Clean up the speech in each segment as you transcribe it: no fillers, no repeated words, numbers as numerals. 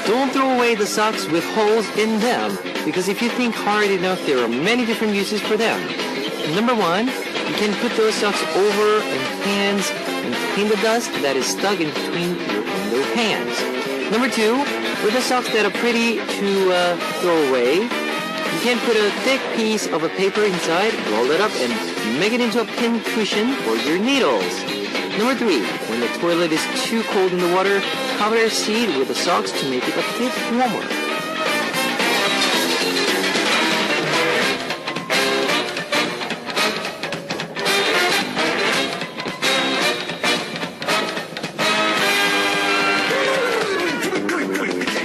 Don't throw away the socks with holes in them, because if you think hard enough, there are many different uses for them. Number one, you can put those socks over and hands and clean the dust that is stuck in between your window hands. Number two, with the socks that are pretty to throw away, you can put a thick piece of a paper inside, roll it up, and make it into a pin cushion for your needles. Number three, when the toilet is too cold in the water, cover your seat with the socks to make it a bit warmer.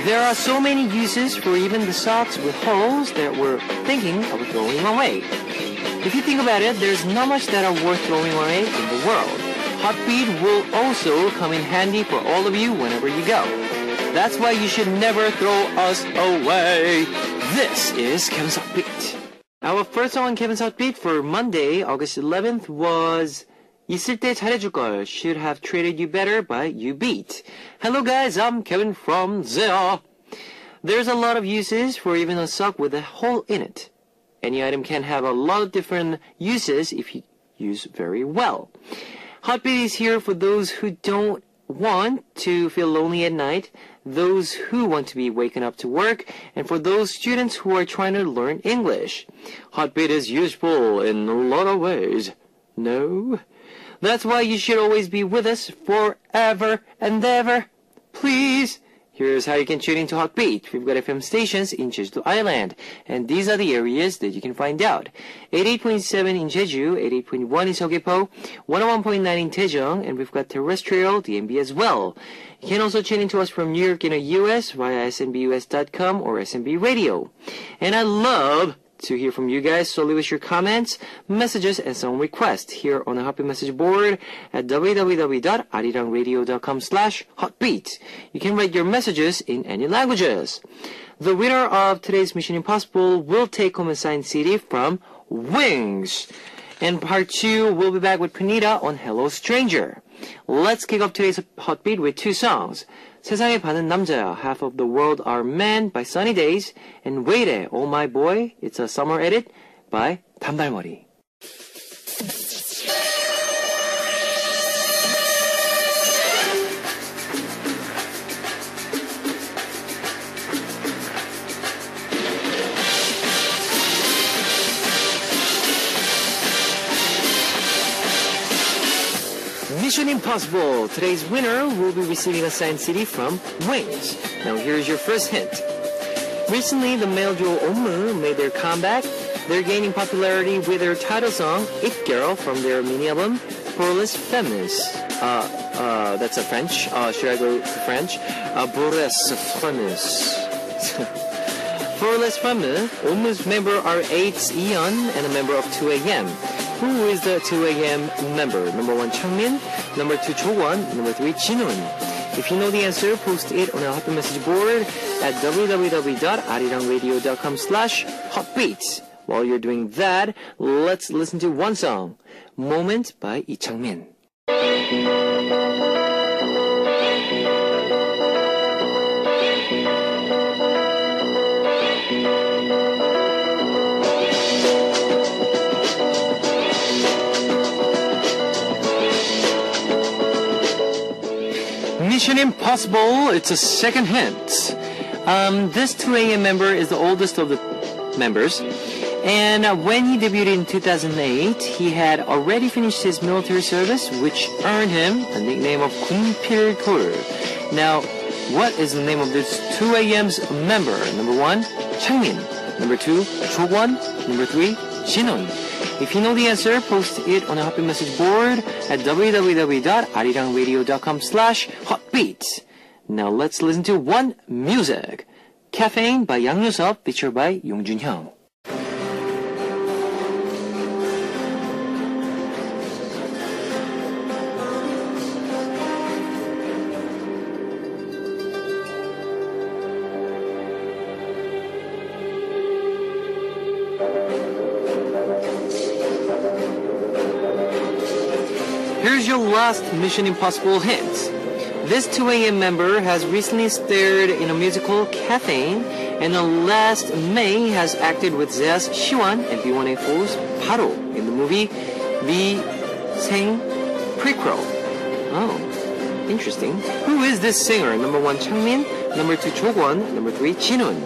There are so many uses for even the socks with holes that we're thinking of throwing away. If you think about it, there's not much that are worth throwing away in the world. Heartbeat will also come in handy for all of you whenever you go. That's why you should never throw us away. This is Kevin's Heartbeat. Our first song on Kevin's Heartbeat for Monday, August 11th was 있을 때 잘해줄걸, Should Have Treated You Better by U-Beat. Hello guys, I'm Kevin from Zea. There's a lot of uses for even a sock with a hole in it. Any item can have a lot of different uses if you use very well. Heartbeat is here for those who don't want to feel lonely at night, those who want to be waking up to work, and for those students who are trying to learn English. Heartbeat is useful in a lot of ways. No? That's why you should always be with us forever and ever. Please. Here's how you can tune into Heartbeat. We've got FM stations in Jeju Island, and these are the areas that you can find out. 88.7 in Jeju, 88.1 in Seogwipo, 101.9 in Daejeong, and we've got terrestrial DMB as well. You can also tune into us from New York in the US via snbus.com or SNB Radio. And I love to hear from you guys, so leave us your comments, messages, and song requests here on the Heartbeat message board at www.arirangradio.com/heartbeat. You can write your messages in any languages. The winner of today's Mission Impossible will take home a signed CD from Wings. And part 2, we'll be back with Panita on Hello Stranger. Let's kick off today's Heartbeat with two songs. 세상의 반은 남자야, Half of the World Are Men by Sunny Days, and Wait, Oh My Boy, it's a summer edit by 단발머리. Mission Impossible. Today's winner will be receiving a signed CD from Wings. Now here's your first hint. Recently, the male duo Omu made their comeback. They're gaining popularity with their title song, It Girl, from their mini album, Pour les Femmes. That's a French. Should I go to French? Pour les Femmes. Pour les Femmes, Omu's member are 8's Eon and a member of 2AM. Who is the 2AM member? Number 1, Changmin. Number 2, Chowon. Number 3, Jinun. If you know the answer, post it on our Heartbeat message board at www.arirangradio.com/heartbeat. While you're doing that, let's listen to one song, Moment by Lee Changmin. Mission Impossible, it's a second hint. This 2AM member is the oldest of the members, and when he debuted in 2008, he had already finished his military service, which earned him the nickname of Kumpil-tor. Now, what is the name of this 2AM's member? Number 1, Changmin. Number 2, Chowon. Number 3, Jinun. If you know the answer, post it on the Heartbeat message board at www.arirangradio.com/heartbeat. Now let's listen to one music. Caffeine by Yang Yusuf, featured by Yong Jun-hyung. Here's your last Mission Impossible hint. This 2AM member has recently starred in a musical Caffeine, and last May has acted with Zea's Siwan and B1A4's Paro in the movie 미생 Prequel. Oh, interesting. Who is this singer? Number 1, Changmin. Number 2, Chokwon. Number 3, Jinun.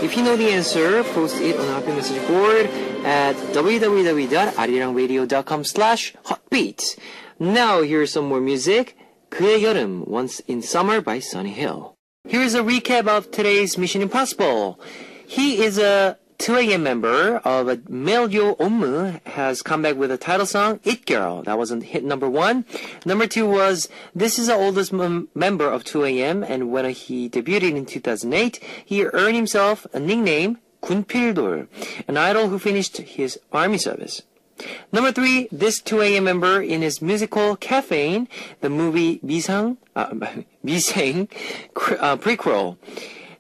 If you know the answer, post it on the Happy Message board at www.arirangradio.com/hotbeat. Now here's some more music. 그의 여름, Once in Summer by Sunny Hill. Here's a recap of today's Mission Impossible. He is a 2AM member of Melyo Ommu, has come back with a title song, It Girl. That was hit number 1. Number 2 was, this is the oldest member of 2AM, and when he debuted in 2008, he earned himself a nickname, 군필돌, an idol who finished his army service. Number 3, this 2AM member in his musical Caffeine, the movie 미생 Prequel.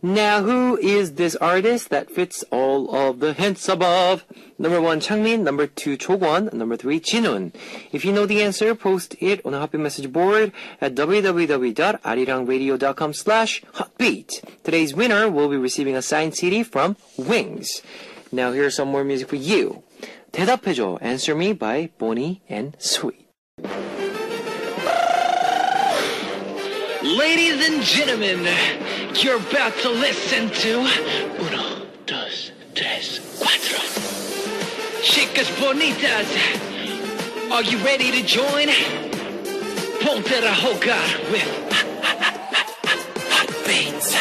Now, who is this artist that fits all of the hints above? Number 1, Changmin. Number 2, Chokwon. Number 3, Jinun. If you know the answer, post it on a Happy Message board at www.arirangradio.com/hotbeat. Today's winner will be receiving a signed CD from Wings. Now, here's some more music for you. 대답해줘, Answer Me by Bonnie and Sweet. Ladies and gentlemen, you're about to listen to Uno, Dos, Tres, Cuatro. Chicas bonitas, are you ready to join? Ponte a jugar with Hot Beats.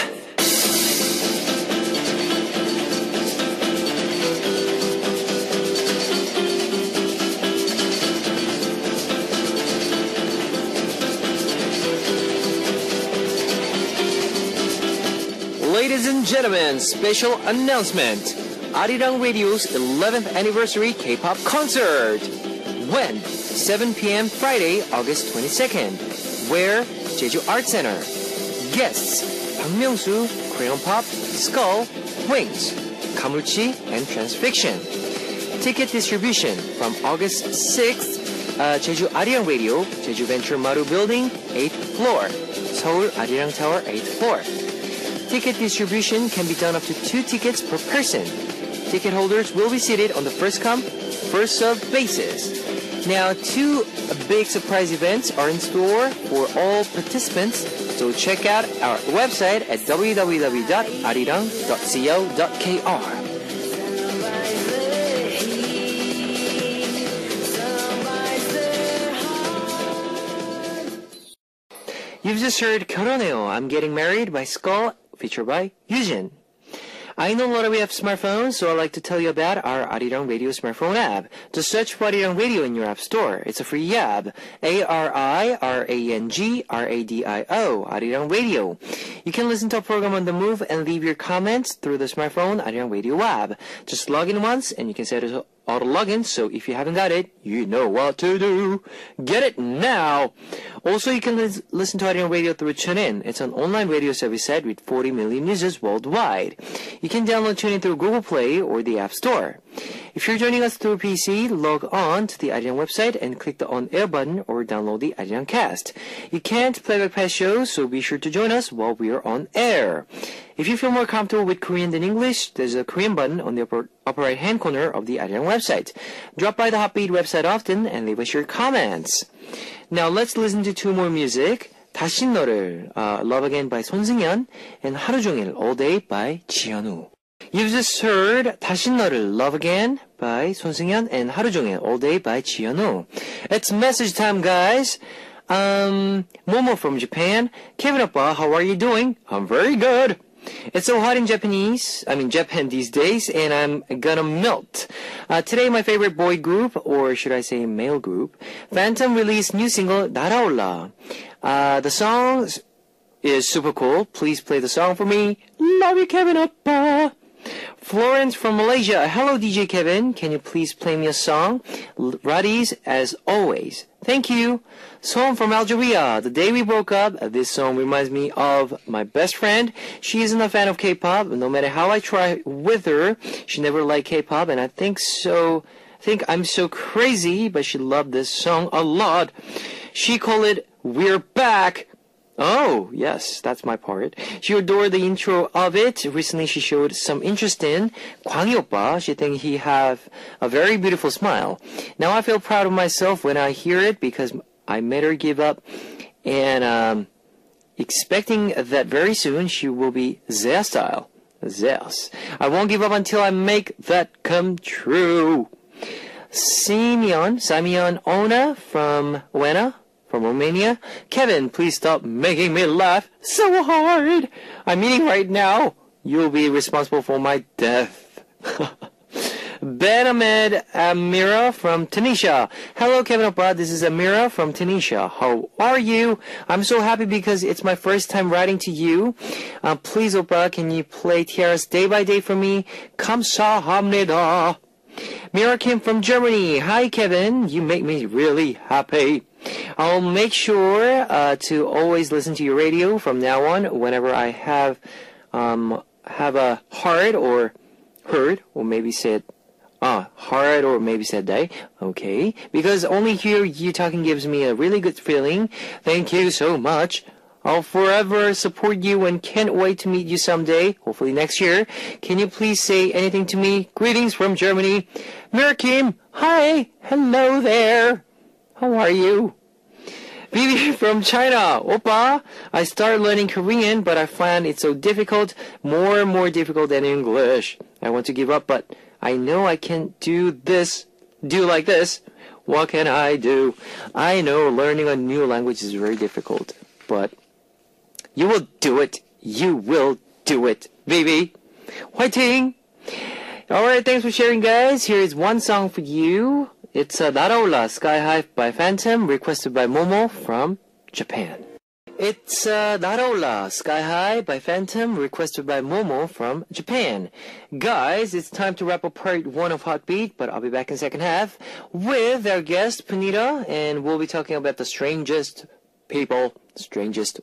Ladies and gentlemen, special announcement. Arirang Radio's 11th anniversary K-pop concert. When? 7 p.m. Friday, August 22nd. Where? Jeju Art Center. Guests: Park Myung-soo, Korean Pop, Skull, Wings, Kamuchi, and Transfiction. Ticket distribution from August 6th, Jeju Arirang Radio, Jeju Venture Maru Building, 8th floor. Seoul Arirang Tower, 8th floor. Ticket distribution can be done up to 2 tickets per person. Ticket holders will be seated on the first come, first served basis. Now, 2 big surprise events are in store for all participants, so check out our website at www.arirang.co.kr. You've just heard 결혼해요, I'm Getting Married by Skull, featured by Yujin. I know a lot of you have smartphones, so I'd like to tell you about our Arirang Radio smartphone app. Just search for Arirang Radio in your app store. It's a free app. ARIRANGRADIO, Arirang Radio. You can listen to a program on the move and leave your comments through the smartphone Arirang Radio app. Just log in once and you can set it auto login, so if you haven't got it, you know what to do. Get it now! Also, you can listen to Arirang Radio through TuneIn. It's an online radio service site with 40 million users worldwide. You can download TuneIn through Google Play or the App Store. If you're joining us through PC, log on to the Arirang website and click the on-air button or download the Arirang Cast. You can't play back past shows, so be sure to join us while we are on air. If you feel more comfortable with Korean than English, there's a Korean button on the upper right-hand corner of the Arirang website. Drop by the Hotbeat website often and leave us your comments. Now let's listen to 2 more music. 다시 너를, Love Again by 손승연, and 하루 종일, All Day by 지현우. You've just heard 다시 너를, Love Again by 손승연, and 하루 종일, All Day by 지현우. It's message time, guys. Momo from Japan. Kevin Oppa, how are you doing? I'm very good. It's so hot in Japan these days, and I'm gonna melt. Today, my favorite boy group, or should I say male group, Phantom released new single, 날아올라. The song is super cool. Please play the song for me. Love you, Kevin Oppa. Florence from Malaysia. Hello, DJ Kevin. Can you please play me a song? Radis, as always. Thank you. Song from Algeria. The day we broke up, this song reminds me of my best friend. She isn't a fan of K-pop. No matter how I try with her, she never liked K-pop, and I think I'm so crazy, but she loved this song a lot. She called it We're Back. Oh, yes, that's my part. She adored the intro of it. Recently, she showed some interest in Kwangi Oppa. She thinks he have a very beautiful smile. Now I feel proud of myself when I hear it because I made her give up and expecting that very soon she will be Zea style. Zeus. I won't give up until I make that come true. Simeon Ona from Wena, from Romania. Kevin, please stop making me laugh so hard. I'm eating right now. You'll be responsible for my death. Ben Ahmed Amira from Tunisia. Hello, Kevin Oppa. This is Amira from Tunisia. How are you? I'm so happy because it's my first time writing to you. Please, Oppa, can you play Tiara's Day by Day for me? 감사합니다. Mira Kim from Germany. Hi, Kevin. You make me really happy. I'll make sure to always listen to your radio from now on whenever I have a hard or heard or maybe said hard or maybe said day. Okay. Because only hear you talking gives me a really good feeling. Thank you so much. I'll forever support you and can't wait to meet you someday, hopefully next year. Can you please say anything to me? Greetings from Germany. Mira Kim, hi. Hello there. How are you? Vivi from China. Oppa, I started learning Korean, but I find it so difficult, more and more difficult than English. I want to give up, but I know I can't do like this. What can I do? I know learning a new language is very difficult, but you will do it. You will do it, baby. 화이팅! Alright, thanks for sharing, guys. Here is one song for you. It's 날아올라, Sky High by Phantom, requested by Momo from Japan. It's 날아올라, Sky High by Phantom, requested by Momo from Japan. Guys, it's time to wrap up part 1 of Hot Beat, but I'll be back in second half with our guest, Punita, and we'll be talking about the strangest,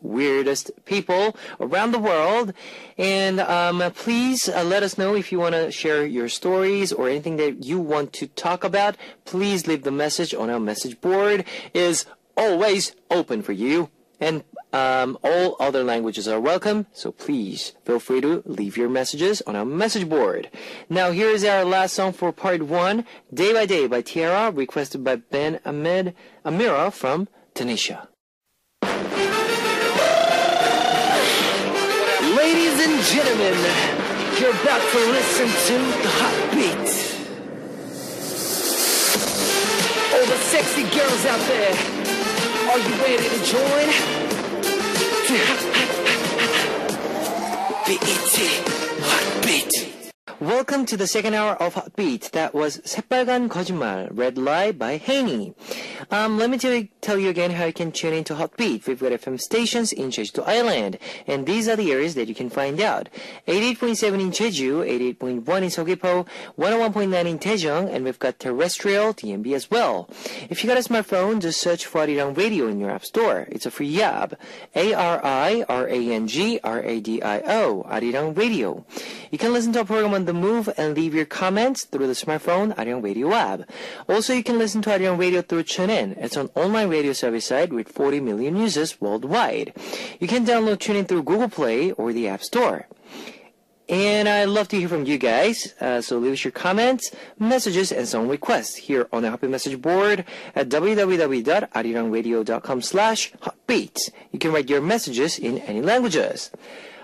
weirdest people around the world. And please let us know if you want to share your stories or anything that you want to talk about. Please leave the message on our message board. It is always open for you. And all other languages are welcome, so please feel free to leave your messages on our message board. Now here is our last song for part 1, Day by Day by Tiara, requested by Ben Ahmed Amira from Tunisia. Ladies and gentlemen, you're about to listen to the Hot Beat. All the sexy girls out there, are you ready to join? BET Hot Beat. Welcome to the second hour of Hot Beat. That was 새빨간 거짓말, Red Lie by Haney. Let me tell you again how you can tune into Hot Beat. We've got FM stations in Jeju Island, and these are the areas that you can find out. 88.7 in Jeju, 88.1 in Seogwipo, 101.9 in Daejeong, and we've got terrestrial DMB as well. If you got a smartphone, just search for Arirang Radio in your app store. It's a free app. ARIRANG RADIO, Arirang Radio. You can listen to our program on the move and leave your comments through the smartphone Arirang Radio app. Also, you can listen to Arirang Radio through TuneIn. It's an online radio service site with 40 million users worldwide. You can download TuneIn through Google Play or the App Store. And I'd love to hear from you guys, so leave us your comments, messages, and song requests here on the Happy Message board at www.arirangradio.com/hotbeat. You can write your messages in any languages.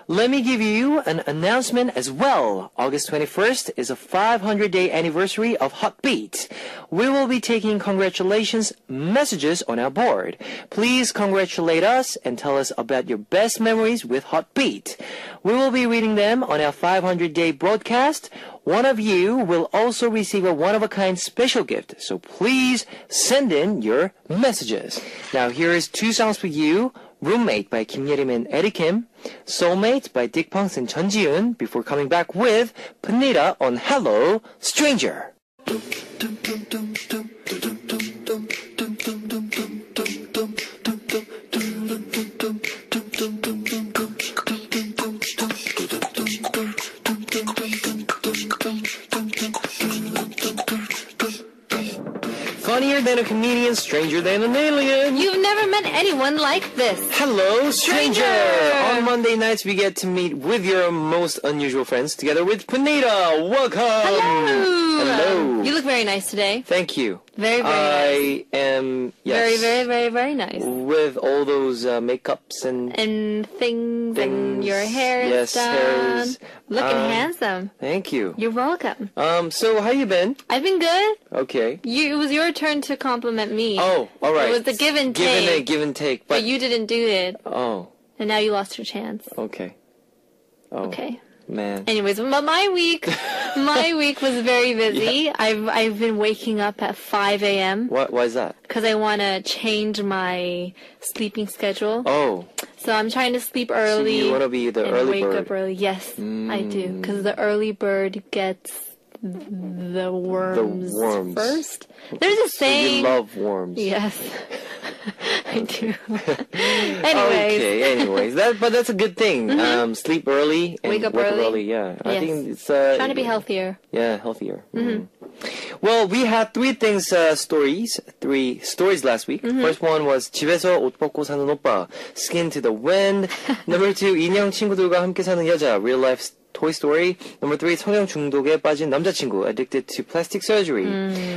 Let me give you an announcement as well. August 21st is a 500-day anniversary of Hot Beat. We will be taking congratulations messages on our board. Please congratulate us and tell us about your best memories with Hot Beat. We will be reading them on our 500-day broadcast. One of you will also receive a one-of-a-kind special gift, so please send in your messages. Now here is 2 songs for you. Roommate by Kim Yerim and Eddie Kim, Soulmate by Dick Punks and Chun Ji-eun, before coming back with Punita on Hello, Stranger. Funnier than than a comedian, stranger than an alien. You've never met anyone like this. Hello, stranger! Stranger! On Monday nights, we get to meet with your most unusual friends together with Panita. Welcome! Hello! Hello! You look very nice today. Thank you. Very, very nice. I am, yes. Very, very, very, very nice. With all those makeups and things and your hair is yes, done. hairs. Looking handsome. Thank you. You're welcome. So how you been? I've been good. Okay. It was your turn to compliment me. Oh, all right. It was the give and take. Give and take. But you didn't do it. Oh, And now you lost your chance. okay. Oh, Okay. man. Anyways, but my week was very busy. I've been waking up at 5 a.m. Why is that? because I want to change my sleeping schedule. Oh, So I'm trying to sleep so early. you want to be the and early wake bird. up early. Yes, I do. Because the early bird gets the worms, worms. first. There's a So saying. you love worms. Yes, I do. Anyways. Okay, anyways. But that's a good thing. Sleep early and Wake up early. Yeah. I Yes. think it's Trying to be healthier. Yeah, healthier. Well, we had three stories last week. First one was 집에서 옷 벗고 사는 오빠, Skin to the Wind. Number 2, 인형 친구들과 함께 사는 여자, Real Life Toy Story. Number 3, 성형 중독에 빠진 남자친구, Addicted to Plastic Surgery.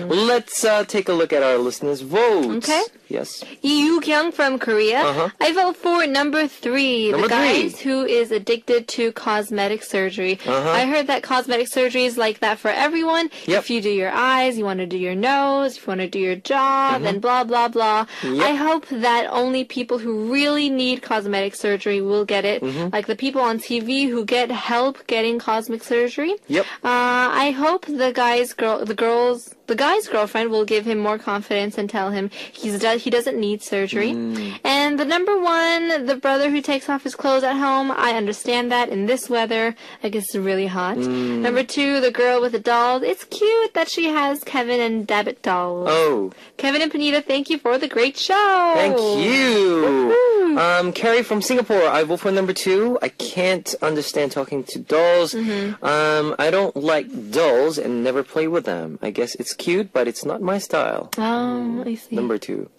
Let's take a look at our listeners' votes. Okay. Yes. Yu Kyung from Korea. Uh-huh. I vote for number 3. Number the guys 3. who is addicted to cosmetic surgery. Uh-huh. I heard that cosmetic surgery is like that for everyone. Yep. If you do your eyes, you want to do your nose, if you want to do your jaw, then blah, blah, blah. Yep. I hope that only people who really need cosmetic surgery will get it. Like the people on TV who get help getting cosmetic surgery. Yep. I hope the guy's girlfriend will give him more confidence and tell him he doesn't need surgery. And the number 1, the brother who takes off his clothes at home, I understand that in this weather. I guess it's really hot. Number 2, the girl with the dolls. It's cute that she has Kevin and Dabbit dolls. Oh, Kevin and Panita, thank you for the great show. thank you. Carrie from Singapore, I vote for number 2. I can't understand talking to dolls. I don't like dolls and never play with them. I guess it's cute, but it's not my style. Oh, I see. Number 2.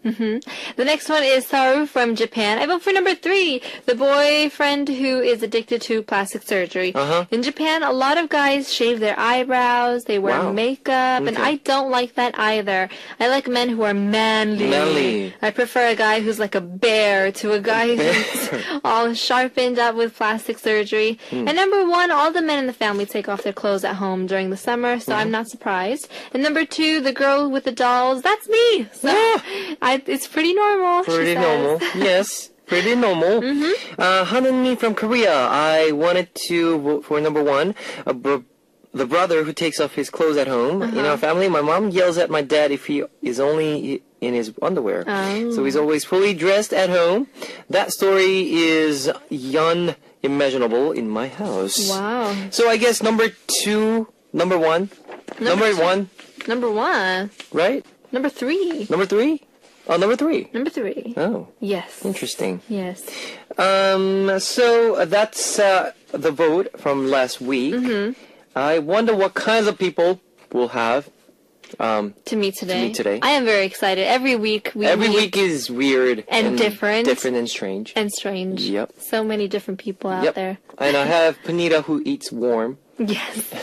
The next one is Saru from Japan. I vote for number 3, the boyfriend who is addicted to plastic surgery. Uh-huh. In Japan, a lot of guys shave their eyebrows, they wear Wow. makeup, and Okay. I don't like that either. I like men who are manly. Manly. I prefer a guy who's like a bear to a guy who's all sharpened up with plastic surgery. And number 1, all the men in the family take off their clothes at home during the summer, so I'm not surprised. And number 2, the girl with the dolls, that's me. So it's pretty normal. she Pretty says. normal. Yes. Pretty normal. Hanani from Korea. I wanted to vote for number 1. The brother who takes off his clothes at home. In our family, my mom yells at my dad if he is only in his underwear. So he's always fully dressed at home. That story is unimaginable in my house. Wow. So I guess number 1. Number 1, Number 1. right? Number 3. Number 3? Oh, number 3. Number 3. Oh, Yes. interesting. Yes. So that's the vote from last week. I wonder what kinds of people we'll have. To meet today. today. I am very excited. Every week we Every meet week is weird And different. different and strange. and strange. Yep. So many different people out Yep. there. And I have Panita who eats warm. Yes.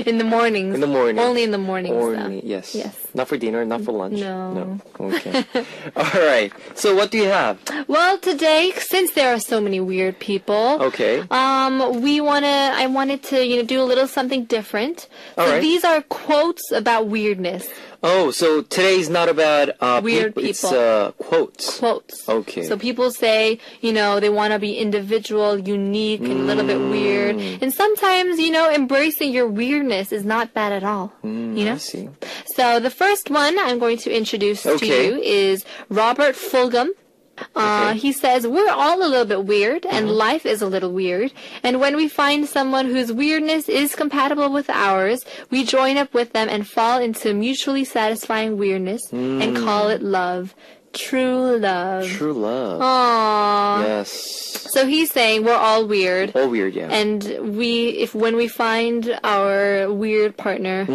In the mornings. In the morning. Only in the mornings. Only, though. yes. Yes. Not for dinner, not for lunch. No. Okay. All right. So what do you have? Well, today, since there are so many weird people, Okay. I wanted to, do a little something different. All So right. these are quotes about weirdness. Oh, so today's not about Weird It's people. quotes. Quotes. Okay. So people say, they want to be individual, unique, and a little bit weird. And sometimes, embracing your weirdness is not bad at all. I see. So the first one I'm going to introduce to Okay. you is Robert Fulghum. Okay. He says, we're all a little bit weird, and life is a little weird. And when we find someone whose weirdness is compatible with ours, we join up with them and fall into mutually satisfying weirdness and call it love. True love. True love. Aww. Yes. So he's saying we're all weird. All weird, yeah. And when we find our weird partner,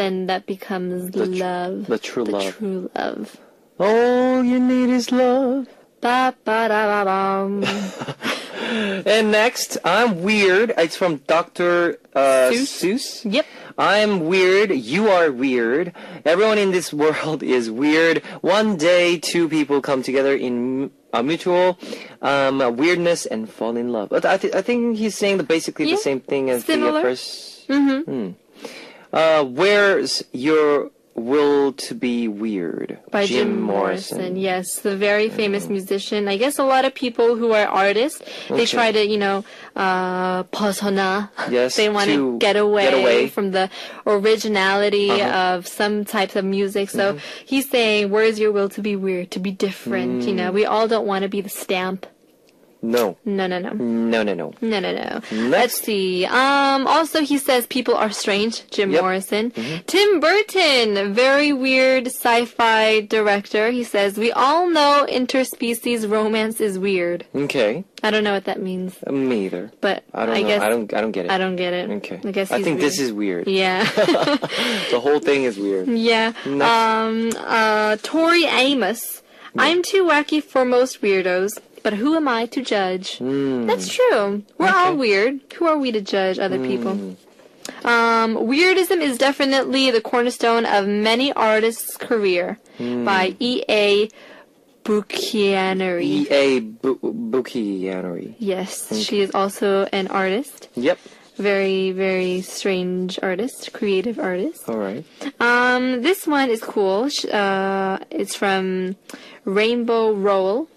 then that becomes love. The true The love. true love. All you need is love. Ba ba da ba bum. And next, I'm weird. It's from Dr. Seuss. Yep. I'm weird. You are weird. Everyone in this world is weird. One day, two people come together in a mutual weirdness and fall in love. But I think he's saying basically the same thing as Similar. the first. Where's your will to be weird? By Jim Morrison. Yes, the very famous musician. I guess a lot of people who are artists, they try to, 벗어나. Yes, they want to get away from the originality of some types of music. So he's saying, where's your will to be weird, to be different? We all don't want to be the stamp. No. No. No. Let's see. Also, he says people are strange. Jim Morrison. Tim Burton, very weird sci-fi director. He says we all know interspecies romance is weird. Okay. I don't know what that means. Me either. But I don't know. guess I don't get it. I don't get it. Okay. I guess I think this is weird. Yeah. The whole thing is weird. Yeah. Next. Tori Amos. I'm too wacky for most weirdos. But who am I to judge? That's true. We're all weird. Who are we to judge other people? Weirdism is definitely the cornerstone of many artists' career. By E.A. Buchianeri. E.A. Buchianeri. Yes, she is also an artist. Yep. Very, very strange artist, creative artist. All right. This one is cool. It's from Rainbow Roll.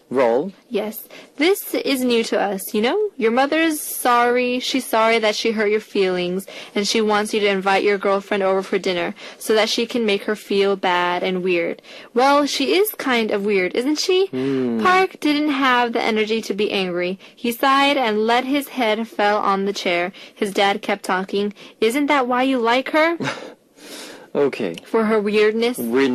Yes. This is new to us, Your mother's sorry. She's sorry that she hurt your feelings, and she wants you to invite your girlfriend over for dinner so that she can make her feel bad and weird. Well, she is kind of weird, isn't she? Park didn't have the energy to be angry. He sighed and let his head fell on the chair. His dad kept talking. Isn't that why you like her? Okay. For her weirdness. Weird.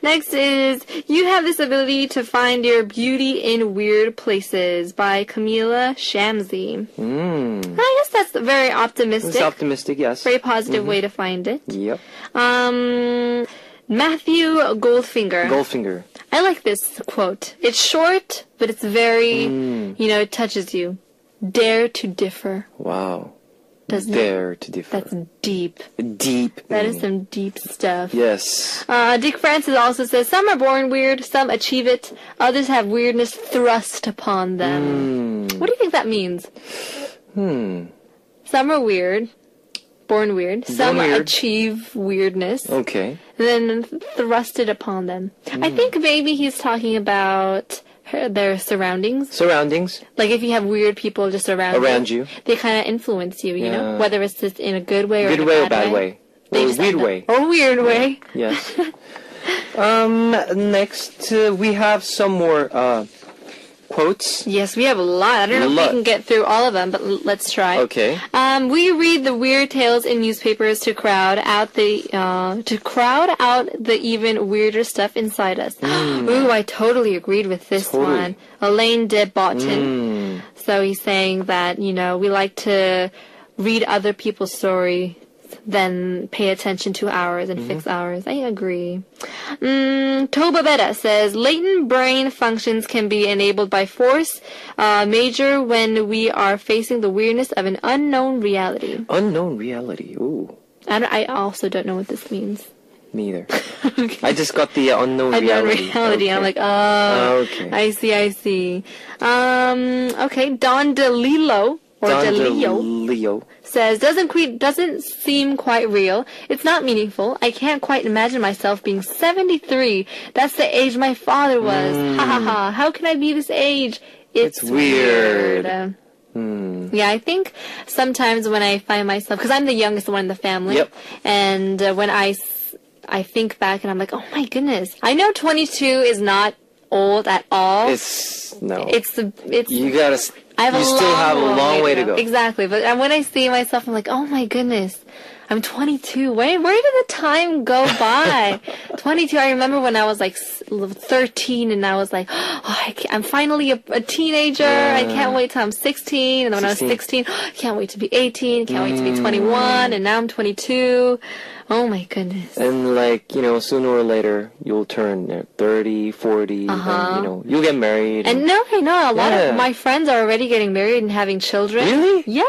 Next is You Have This Ability to Find Your Beauty in Weird Places by Camila Shamsi. I guess that's very optimistic. It's optimistic, yes. Very positive way to find it. Yep. Matthew Goldfinger. I like this quote. It's short, but it's very, it touches you. Dare to differ. Wow. Doesn't Dare to differ. That's deep. Deep. That is some deep stuff. Yes. Dick Francis also says, some are born weird, some achieve it, others have weirdness thrust upon them. What do you think that means? Some are weird, born weird. Some achieve weirdness. Okay. Then thrusted upon them. I think maybe he's talking about their surroundings. Like if you have weird people just around you, they kind of influence you, you know, whether it's just in a good way or in a bad way. Or weird way. Or weird way. Yes. Next, we have some more quotes. Yes, we have a lot. I don't know if we can get through all of them, but let's try. Okay. We read the weird tales in newspapers to crowd out the even weirder stuff inside us. Ooh, I totally agreed with this one. Elaine de Botton. So he's saying that, we like to read other people's story, then pay attention to ours and fix ours. I agree. Toba Betta says, latent brain functions can be enabled by force major when we are facing the weirdness of an unknown reality. Unknown reality, ooh. I also don't know what this means. Me either. Okay. I just got the unknown reality. Okay. I'm like, okay. I see. Okay, Don DeLillo. Or DeLeo says, doesn't seem quite real. It's not meaningful. I can't quite imagine myself being 73. That's the age my father was. Ha ha ha. How can I be this age? It's weird. Yeah, I think sometimes when I find myself, because I'm the youngest one in the family, and when I think back and I'm like, oh my goodness. I know 22 is not old at all. You still have a long way to go. Exactly. But when I see myself, I'm like, oh my goodness. I'm 22. Where did the time go by? 22. I remember when I was like 13 and I was like, I'm finally a teenager. I can't wait till I'm 16. And then when I was 16, I can't wait to be 18. Can't wait to be 21. And now I'm 22. Oh my goodness. And like, you know, sooner or later, you'll turn 30, 40, and, you know, you'll get married. And no, I know a lot of my friends are already getting married and having children. Really? Yeah.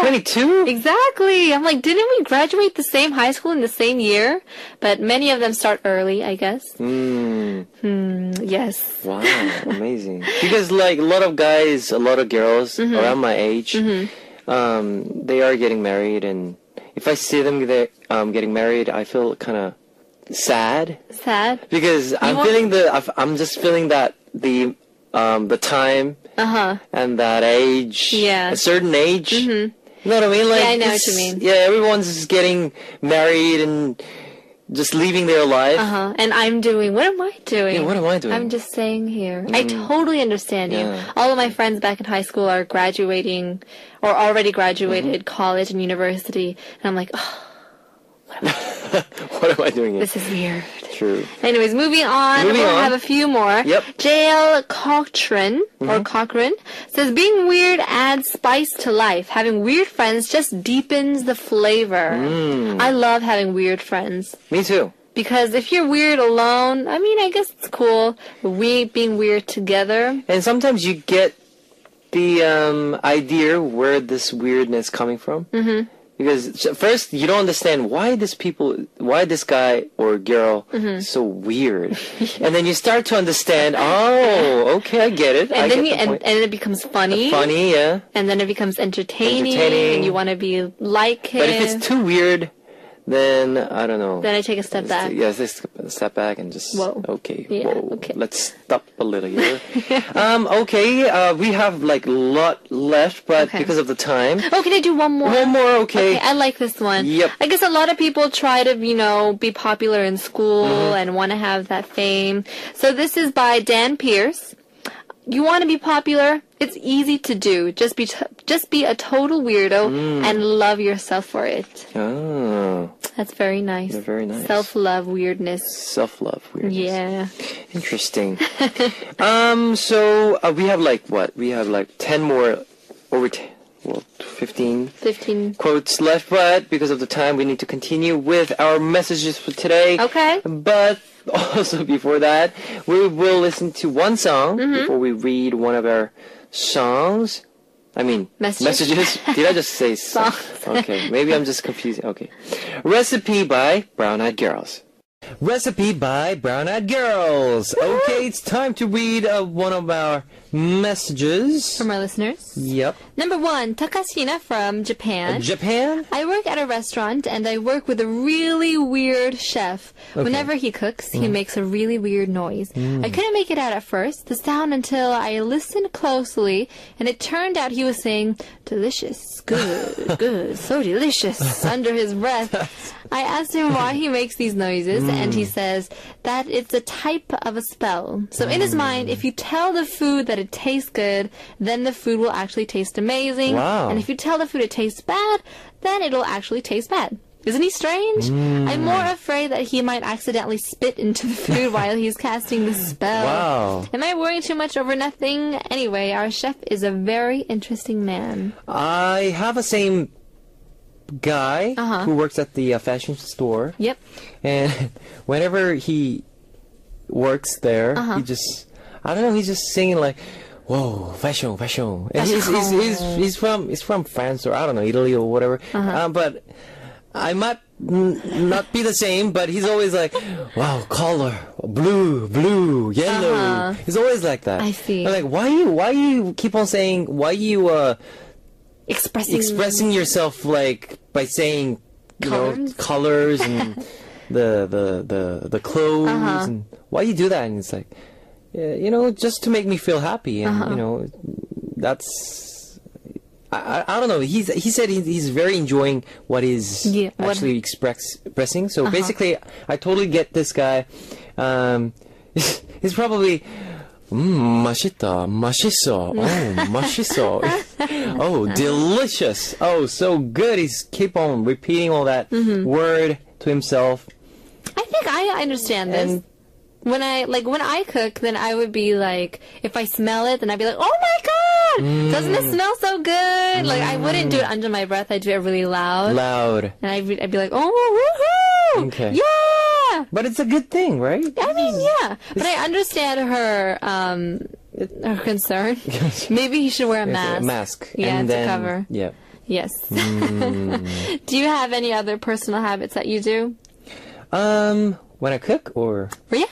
22? Exactly. I'm like, didn't we graduate the same high school in the same year? But many of them start early, I guess. Yes. Wow, amazing. Because like a lot of guys, a lot of girls around my age, they are getting married, and if I see them getting married, I feel kind of sad. Sad? Because I'm just feeling that the time and that age, a certain age. You know what I mean? Like, yeah, I know what you mean. Yeah, everyone's just getting married and just leaving their life. And I'm doing, what am I doing? Yeah, what am I doing? I'm just staying here. I totally understand you. All of my friends back in high school are graduating or already graduated college and university. And I'm like, oh, what am I doing here? This is weird. True. Anyways, moving on. We'll have a few more. Yep. JL Cochran, or Cochran, says, being weird adds spice to life. Having weird friends just deepens the flavor. I love having weird friends. Me too. Because if you're weird alone, I mean, I guess it's cool. We being weird together. And sometimes you get the idea where this weirdness coming from. Because first you don't understand why this guy or girl is so weird, and then you start to understand. Oh, okay, I get it. And it becomes funny. Funny, yeah. And then it becomes entertaining. And you want to be like him. But if it's too weird, then I don't know. Then I take a step back. Yes, a step back and just okay. Let's stop a little here. Okay, we have like a lot left, but because of the time. Oh, can I do one more? One more, okay. I like this one. Yep. I guess a lot of people try to, be popular in school and want to have that fame. So this is by Dan Pierce. You want to be popular? It's easy to do. Just be a total weirdo and love yourself for it. Oh. That's very nice. Very nice. Self-love weirdness. Self-love weirdness. Yeah. Interesting. So we have like what? We have like 10 more, 15 quotes left, but because of the time, we need to continue with our messages for today. Okay. But also before that, we will listen to one song before we read one of our songs. I mean, messages. Did I just say songs? Okay, maybe I'm just confusing. Okay. Recipe by Brown Eyed Girls. Recipe by Brown Eyed Girls. Okay, it's time to read one of our messages. From our listeners? Yep. Number 1, Takashina from Japan. Japan? I work at a restaurant and I work with a really weird chef. Okay. Whenever he cooks, he makes a really weird noise. I couldn't make it out at first, the sound, until I listened closely, and it turned out he was saying, delicious, good, good, so delicious, under his breath. I asked him why he makes these noises, and he says that it's a type of a spell. So in his mind, if you tell the food that it tastes good, then the food will actually taste amazing. Wow. And if you tell the food it tastes bad, then it'll actually taste bad. Isn't he strange? I'm more afraid that he might accidentally spit into the food while he's casting the spell. Wow. Am I worrying too much over nothing? Anyway, our chef is a very interesting man. I have a same guy who works at the fashion store. Yep. And whenever he works there, he just, I don't know, he's just singing like, whoa, fashion, fashion. And he's from France or I don't know, Italy or whatever. But I might not be the same, but he's always like, wow, color, blue, yellow. He's always like that. I see. I'm like, why you keep on saying, why you expressing yourself like by saying colors and the clothes and why you do that? And it's like, just to make me feel happy, and that's I don't know. He said he's very enjoying what is actually expressing. So basically, I totally get this guy. He's probably 맛있다, 맛있어, 맛있어. Oh, delicious. Oh, so good. He's keep on repeating all that word to himself. I think I understand this. And When I cook, then I would be like, if I smell it, then I'd be like, oh my god, doesn't it smell so good? Like, I wouldn't do it under my breath. I'd do it really loud. And I'd be like, oh, woohoo! Okay. Yeah! But it's a good thing, right? I mean, yeah. But I understand her concern. Maybe he should wear a mask. A mask. Yeah, and to then, cover. Yeah. Yes. Do you have any other personal habits that you do? When I cook or Yeah,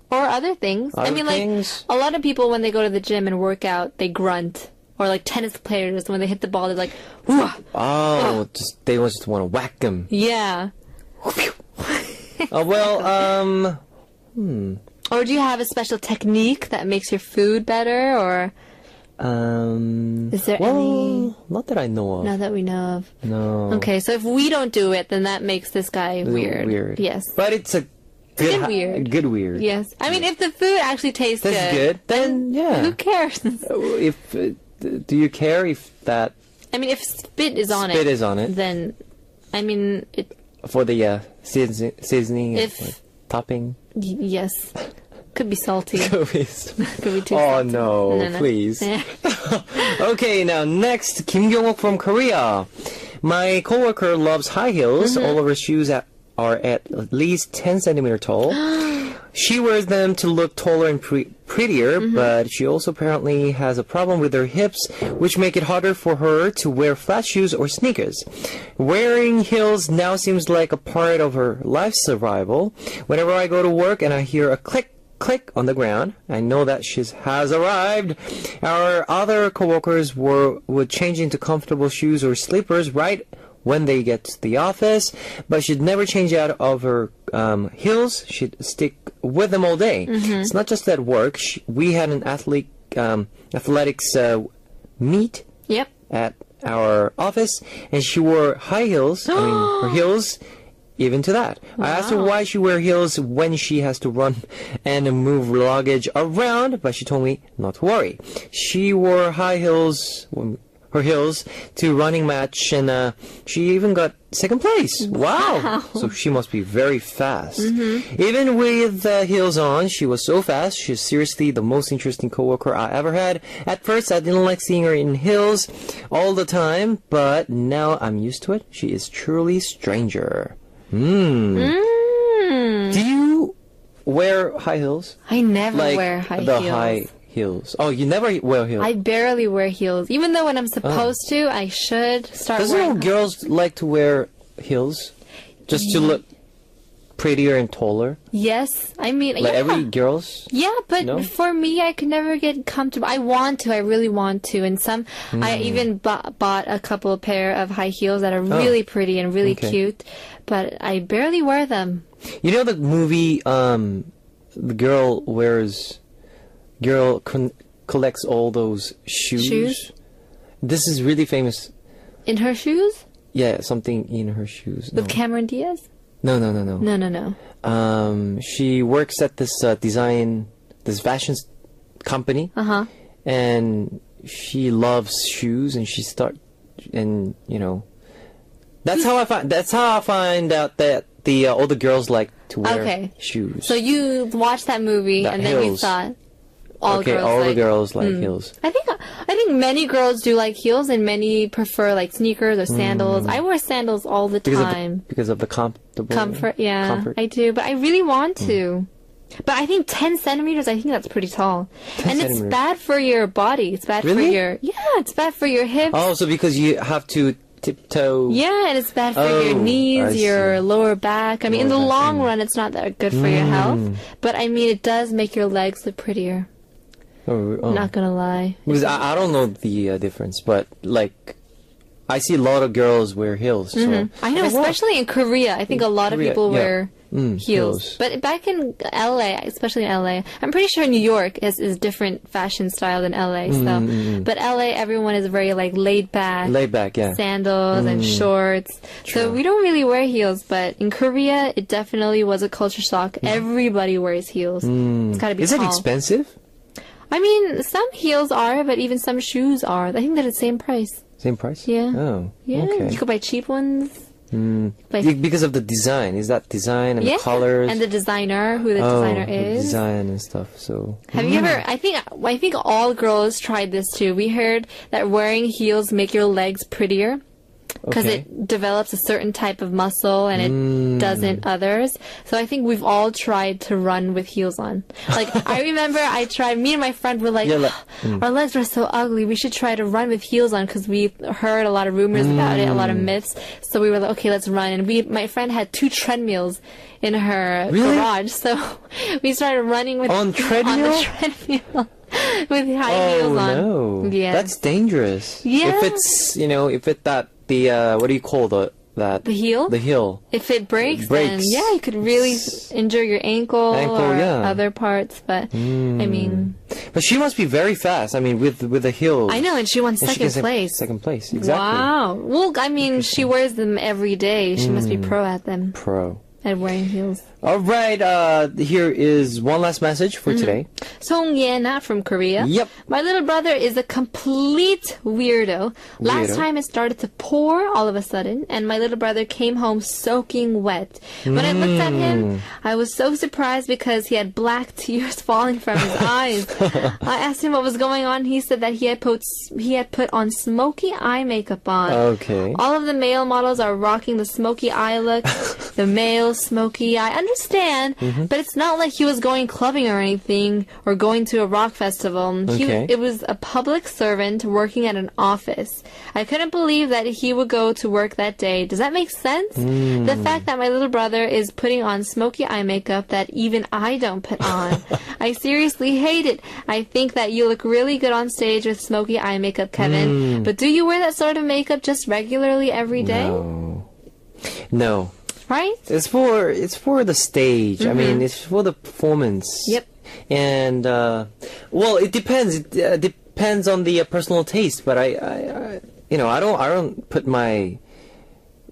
or other things. I Other mean, things? like, a lot of people, when they go to the gym and work out, they grunt. Or, like, tennis players, when they hit the ball, they're like, whoa. they just want to whack them. Yeah. Or do you have a special technique that makes your food better, or is there any? Not that I know of. Not that we know of. No. Okay, so if we don't do it, then that makes this guy weird. Weird. Yes. But it's a good weird. Good weird. Yes. I mean, if the food actually tastes That's good. Then yeah. who cares? If do you care if that I mean, if spit is on spit is on it, then I mean it. for the seasoning, If- like, topping? Yes. Could be salty. Could be Could be too Oh salty. no, please. Yeah. Okay, now next, Kim Kyung-wook from Korea. My coworker loves high heels. All of her shoes are at least 10 centimeter tall. She wears them to look taller and prettier, but she also apparently has a problem with her hips, which make it harder for her to wear flat shoes or sneakers. Wearing heels now seems like a part of her life survival. Whenever I go to work and I hear a click on the ground, I know that she has arrived. Our other coworkers would change into comfortable shoes or slippers right when they get to the office, but she'd never change out of her heels. She'd stick with them all day. It's not just at work. We had an athletics meet Yep. at our office, and she wore high heels. I mean, her heels. Even to that. I asked her why she wears heels when she has to run and move luggage around, but she told me not to worry. She wore high heels, her heels, to running match, and she even got second place. Wow! So she must be very fast. Even with heels on, she was so fast. She's seriously the most interesting coworker I ever had. At first, I didn't like seeing her in heels all the time, but now I'm used to it. She is truly stranger. Do you wear high heels? I never Like wear high the heels. high heels. Oh, you never wear heels. I barely wear heels. Even though when I'm supposed to, I should start Doesn't wearing. girls like to wear heels just to look prettier and taller? Yes. I mean, Like yeah. every girls? Yeah, but No? for me, I could never get comfortable. I want to. I really want to. And I even bought a couple pair of high heels that are really pretty and really Okay. cute, but I barely wear them. You know the movie, the girl collects all those Shoes? This is really famous. In her shoes? Yeah, something in her shoes. With Cameron Diaz? No. No. She works at this this fashion company, and she loves shoes, and that's how I find out that all the girls like to wear shoes. So you watched that movie That and then you heels. thought all the girls girls like heels. I think many girls do like heels and many prefer like sneakers or sandals. I wear sandals all the time. Because of the comfortable Comfort, yeah, comfort. I do, but I really want to. But I think 10 centimeters, I think that's pretty tall. 10 and it's centimeters. bad for your body. It's bad Really? for your, it's bad for your hips. Oh, so because you have to tiptoe. Yeah, and it's bad for your I knees, your see. lower back. I mean, in the Lower back, long run, it's not that good for your health. But I mean, it does make your legs look prettier. Oh. Not gonna lie. Because I don't know the difference, but like I see a lot of girls wear heels. So I know, especially in Korea. I think a lot of Korea, people yeah. wear heels. But back in LA, especially in LA, I'm pretty sure New York is different fashion style than LA. So, but LA, everyone is very like laid back, yeah. sandals and shorts. So we don't really wear heels. But in Korea, it definitely was a culture shock. Everybody wears heels. It's gotta be Is tall. it expensive? I mean, some heels are, but even some shoes are. I think they're the same price. Same price? Yeah. Oh, Yeah, okay. you could buy cheap ones. Like, Because of the design. Is that design and yeah, the colors? and the designer, who the designer the is. design and stuff. So Have you ever? I think all girls tried this too. We heard that wearing heels make your legs prettier because okay. it develops a certain type of muscle and it doesn't others. So I think we've all tried to run with heels on. Like I remember I tried. Me and my friend were like, our legs are so ugly. We should try to run with heels on because we heard a lot of rumors about it, a lot of myths. So we were like, okay, let's run. And my friend had 2 treadmills in her Really? garage, so we started running with On treadmill? on the treadmill with high heels on. Oh no. Yeah. That's dangerous. Yeah. If it's, if it that the what do you call that? The heel? The heel. If it breaks, then Breaks. yeah, you could really injure your ankle or yeah. other parts. But I mean, But she must be very fast. I mean, with the heels. I know, and she won And she second gets place. Second place, exactly. Wow. Well, I mean, she wears them every day. She must be pro at them, Pro. at wearing heels. All right. Here is one last message for today. Song Yena from Korea. Yep. My little brother is a complete weirdo. Last Weirdo. time it started to pour all of a sudden, and my little brother came home soaking wet. When I looked at him, I was so surprised because he had black tears falling from his eyes. I asked him what was going on. He said that he had put on smoky eye makeup on. Okay. All of the male models are rocking the smoky eye look. The male smoky eye. I understand, but it's not like he was going clubbing or anything or going to a rock festival. Okay. It was a public servant working at an office. I couldn't believe that he would go to work that day. Does that make sense? The fact that my little brother is putting on smoky eye makeup that even I don't put on. I seriously hate it. I think that you look really good on stage with smoky eye makeup, Kevin. But do you wear that sort of makeup just regularly every day? No. Right? It's for the stage. I mean, it's for the performance. Yep. And well, it depends. It depends on the personal taste. But I don't put my,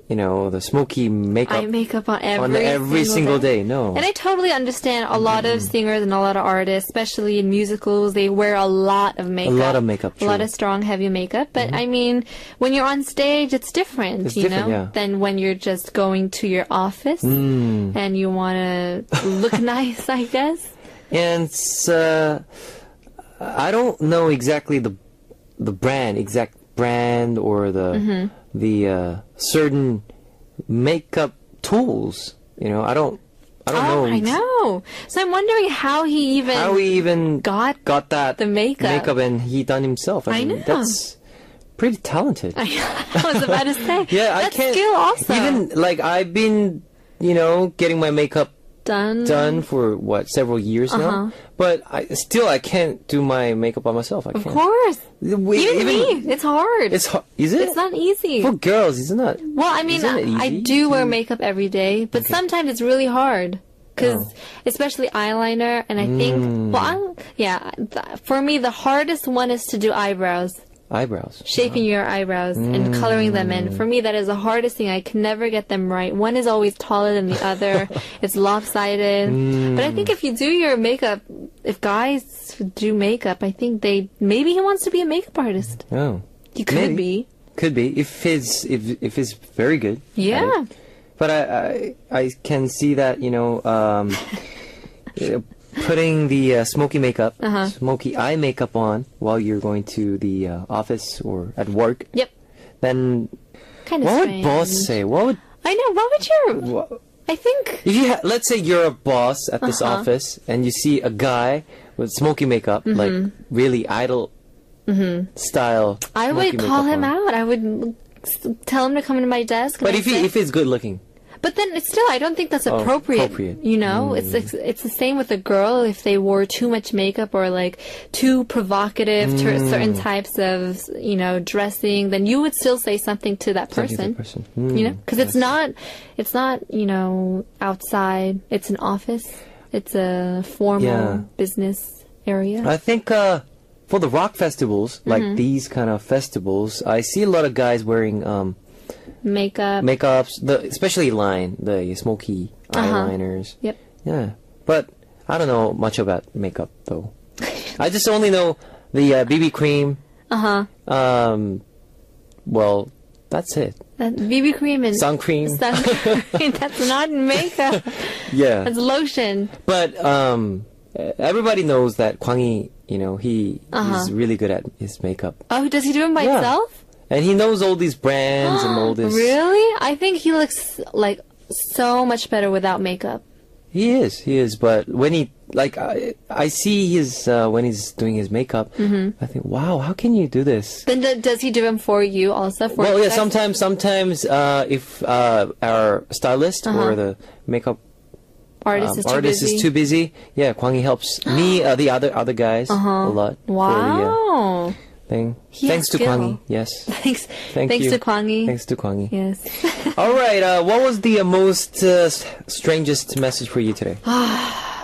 the smoky makeup Eye makeup on on every single day. No. And I totally understand a lot of singers and a lot of artists, especially in musicals, they wear a lot of makeup. A lot of makeup, A lot true. of strong, heavy makeup. But I mean, when you're on stage, it's different, It's different, yeah. than when you're just going to your office and you want to look nice, I guess. And I don't know exactly the exact brand or the certain makeup tools. I don't know. I know. So I'm wondering how he even got that the makeup. and he done himself. I know. That's pretty talented. I was about to say. Yeah, That's I can't. skill also. Even like I've been, getting my makeup done for several years now, but I can't do my makeup by myself. I Of can't. course. Even me. It's hard. It's is it? It's not easy. For girls, isn't it? Well, I mean, Isn't it I easy do wear makeup every day, but sometimes it's really hard. Because, especially eyeliner, and I think, for me, the hardest one is to do eyebrows. Eyebrows. Shaping your eyebrows and coloring them in. For me, that is the hardest thing. I can never get them right. One is always taller than the other. It's lopsided. But I think if you do your makeup, if guys do makeup, I think maybe he wants to be a makeup artist. Oh. He could be. Could be if it's very good. Yeah. at it. But I can see that putting the smoky makeup, smoky eye makeup on while you're going to the office or at work. Yep. Then Kind of what strange. would boss say? What would I know. What would your... what, I think... if you let's say you're a boss at this office and you see a guy with smoky makeup, like really idol style. I smoky would call makeup him on. out. I would tell him to come into my desk. and But I'd say- if it's good looking. But then it's still, I don't think that's appropriate. appropriate. You know, it's the same with a girl. If they wore too much makeup or like too provocative to certain types of, dressing, then you would still say something to that person. Because it's not, outside. It's an office. It's a formal business area. I think for the rock festivals, like these kind of festivals, I see a lot of guys wearing Makeup. makeups, especially the smoky eyeliners. Yep. Yeah, but I don't know much about makeup though. I just only know the BB cream, well, that's it. That BB cream and Sun cream. That's not makeup. Yeah. That's lotion. But everybody knows that Kwang Hee, he's really good at his makeup. Oh, does he do it by Yeah. himself? And he knows all these brands and all this. Really? I think he looks like so much better without makeup. He is. But when he, like, I see his, when he's doing his makeup, I think, wow, how can you do this? Then does he do them for you also? For Well, you yeah, guys? sometimes, if, our stylist or the makeup Artist is too artist busy. is too busy, yeah, Kwang Hee helps me, the other guys, a lot. For the, Wow. thing. He Thanks has to Kwang skill. Hee, yes. Thanks. Thank Thanks you. to Kwang Hee. Thanks to Kwang Hee. Yes. All right, what was the most strangest message for you today?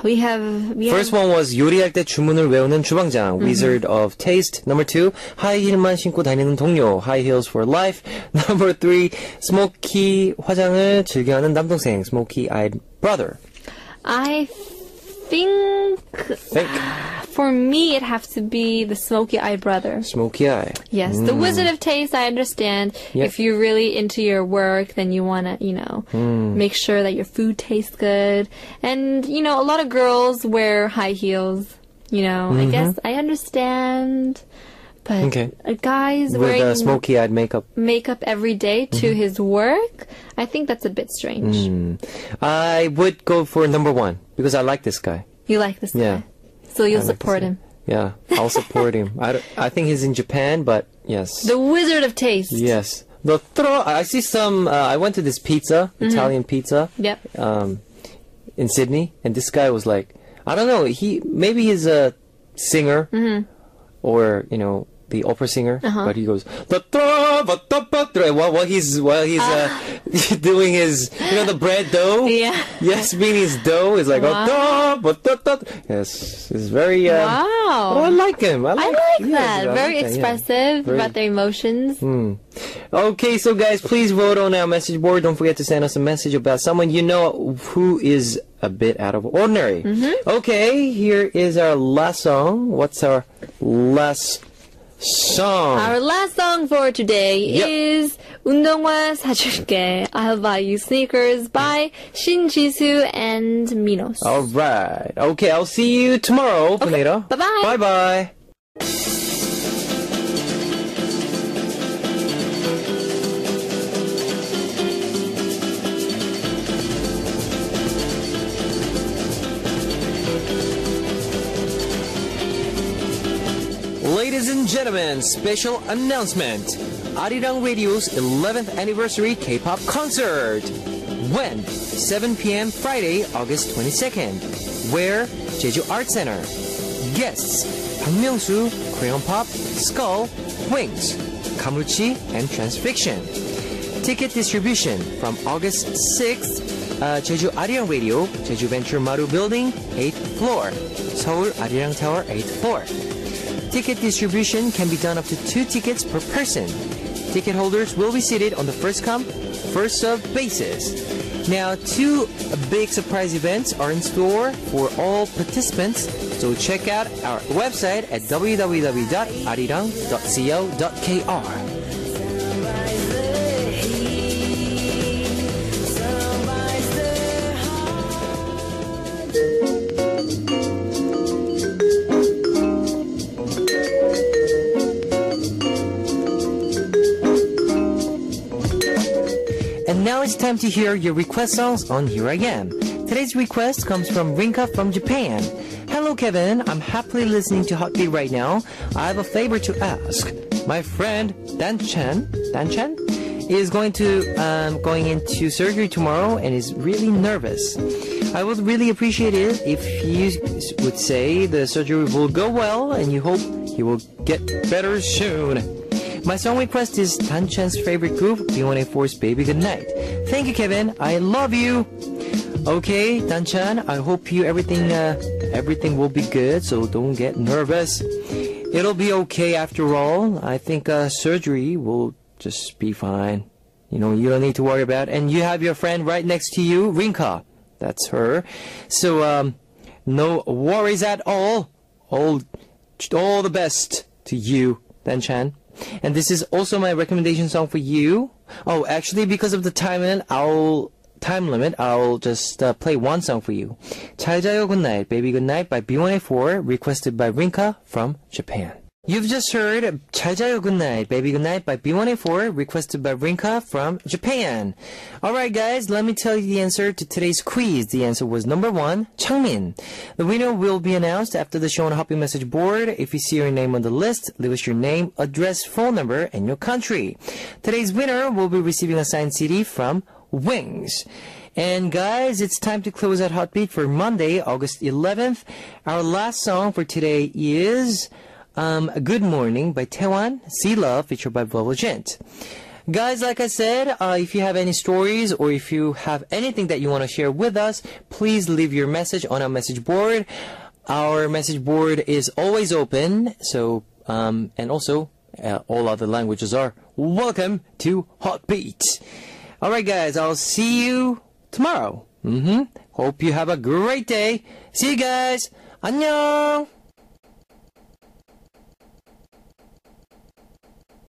we have. First one was 요리할 때 주문을 외우는 주방장, Wizard of Taste. Number 2, 하이힐만 신고 다니는 동료, High Heels for Life. Number 3, 스모키 화장을 즐겨하는 남동생, Smoky Eyed Brother. I think for me it has to be the Smoky Eye Brother. Smoky Eye. Yes, the Wizard of Taste. I understand. Yep. If you're really into your work, then you want to, make sure that your food tastes good. And a lot of girls wear high heels. I guess I understand. But Okay. a guy's With wearing smoky eyed makeup. makeup every day to his work, I think that's a bit strange. I would go for number 1 because I like this guy. You like this Yeah. guy, so you'll I like support this him. guy. Yeah, I'll support him. I think he's in Japan, but yes. The Wizard of Taste. Yes. I see some, I went to this pizza, Italian pizza, Yep. in Sydney, and this guy was like, I don't know, maybe he's a singer, or, the opera singer, but he goes, while he's doing his, the bread dough. Yeah. Yes, meaning his dough is like, yes, it's very, Wow. oh, I like him. I like that. yes, I Very like that, yeah. expressive Very- about their emotions. Okay, so guys, please vote on our message board. Don't forget to send us a message about someone you know who is a bit out of ordinary. Okay, here is our last song. What's our last song? Our last song for today Yep. is 운동화 사줄게. I'll buy you sneakers by Shin Jisoo and Minos. All right. Okay, I'll see you tomorrow, Pineda. Bye-bye. Bye-bye. Ladies and gentlemen, special announcement. Arirang Radio's 11th anniversary K-pop concert. When? 7 p.m. Friday, August 22nd. Where? Jeju Art Center. Guests: Park Myung-soo, Korean Pop, Skull, Wings, Kamuchi, and Transfiction. Ticket distribution from August 6th, Jeju Arirang Radio, Jeju Venture Maru Building, 8th floor. Seoul Arirang Tower, 8th floor. Ticket distribution can be done up to 2 tickets per person. Ticket holders will be seated on the first come, first served basis. Now, 2 big surprise events are in store for all participants, so check out our website at www.arirang.co.kr. And now it's time to hear your request songs on Here I Am. Today's request comes from Rinka from Japan. Hello Kevin, I'm happily listening to Hot Beat right now. I have a favor to ask. My friend Dan Chan is going into surgery tomorrow and is really nervous. I would really appreciate it if you would say the surgery will go well and you hope he will get better soon. My song request is Dan Chan's favorite group, B1A4's Baby Goodnight. Thank you, Kevin. I love you. Okay, Dan Chan, I hope everything will be good, so don't get nervous. It'll be okay after all. I think surgery will just be fine. You don't need to worry about it. And you have your friend right next to you, Rinka. That's her. So, no worries at all. All the best to you, Dan Chan. And this is also my recommendation song for you. Oh, actually, because of the time limit, I'll just play one song for you. 잘 자요 Goodnight, Baby Goodnight by B1A4, requested by Rinka from Japan. You've just heard 잘 자요 Goodnight, Baby Goodnight by B1A4, requested by Rinka from Japan. Alright guys, let me tell you the answer to today's quiz. The answer was number 1, Changmin. The winner will be announced after the show on Happy Message board. If you see your name on the list, leave us your name, address, phone number, and your country. Today's winner will be receiving a signed CD from Wings. And guys, it's time to close out Heartbeat for Monday, August 11th. Our last song for today is Good Morning by Taewon, See Love, featured by Volvogent. Guys, like I said, if you have any stories or if you have anything that you want to share with us, please leave your message on our message board. Our message board is always open, so and also all other languages are welcome to Heartbeat. Alright guys, I'll see you tomorrow. Hope you have a great day. See you guys. 안녕.